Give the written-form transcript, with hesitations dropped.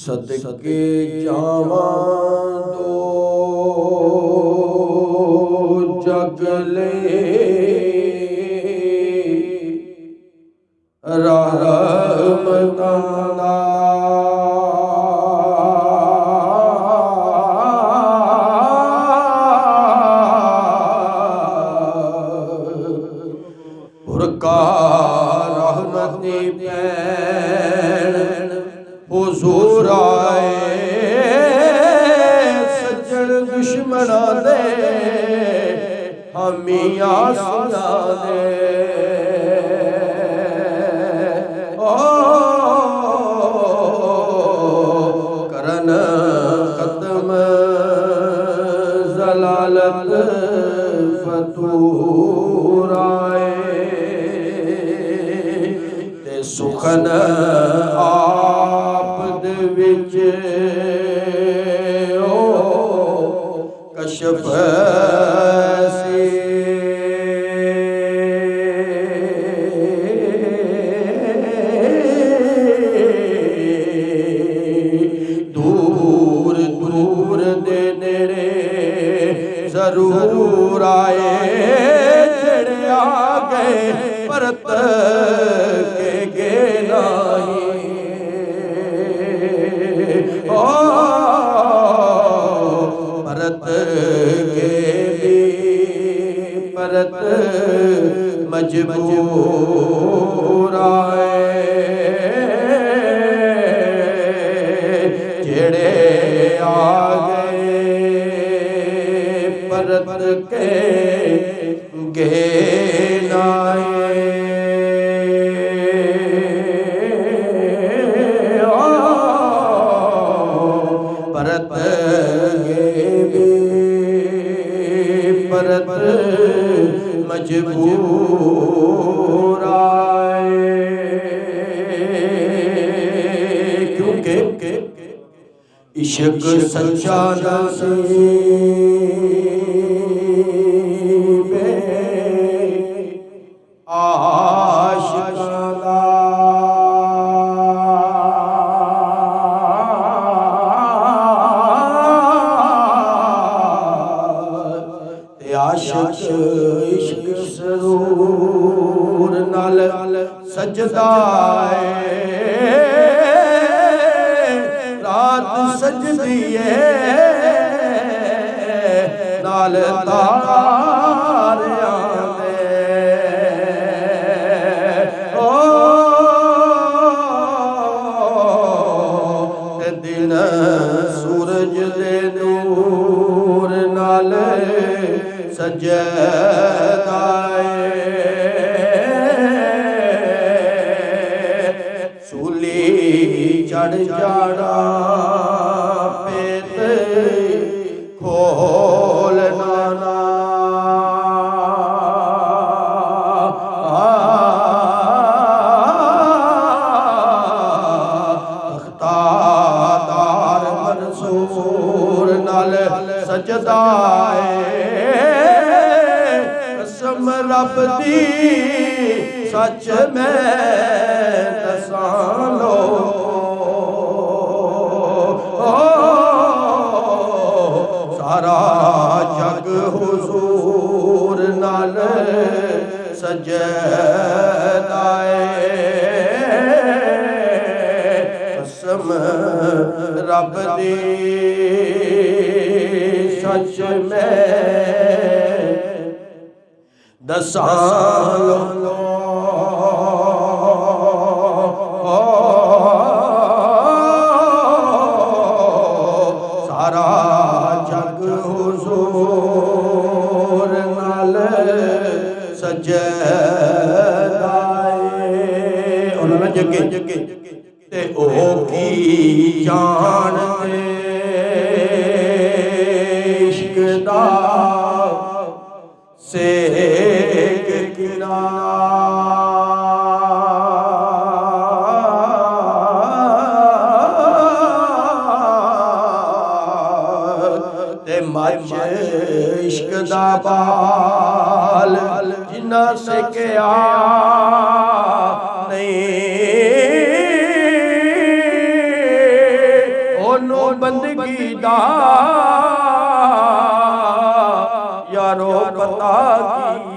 सदके जावां दो जगले रहमतां दा पुरका रहमती पैण हुजूर आए सज्जन दुश्मना दे हमिया सुना दे करन कदम जलालत फतूर आए ते सुखन आप दे विच ओ कशफ जरूर आए जड़े आ गए परत के गेनाई ओ परत के भी परत मजबूर आए जड़े आ परत के गेनाए परत गे भी परत मजबूर आए क्योंकि इश्क सच्चा नसीब आशिकाना ते आशिक इश्क सरूर नाल सजदा रात सजदी है नाल तारियां दे ओ ते दिन सूरज दे नूर नाल सजदा सूली चढ़ जाड़ा पेत खोल नाना तख्तादार मंसूर नाल सजदाए कसम रब दी सच में दसां लो सारा जग हुजूर नाल सजदाए कसम रब दी सच में दसां लो सारा जग हुजूर नाल सजदाए उन्होंने जगे जगे ते ओ की जान दे इश्क दा सेक किना ते मच इश्क दा बाल जिन्ना से क्या नहीं ਉਹਨੂੰ ਬੰਦਗੀ ਦਾ ਯਾਰੋ ਪਤਾ ਕੀ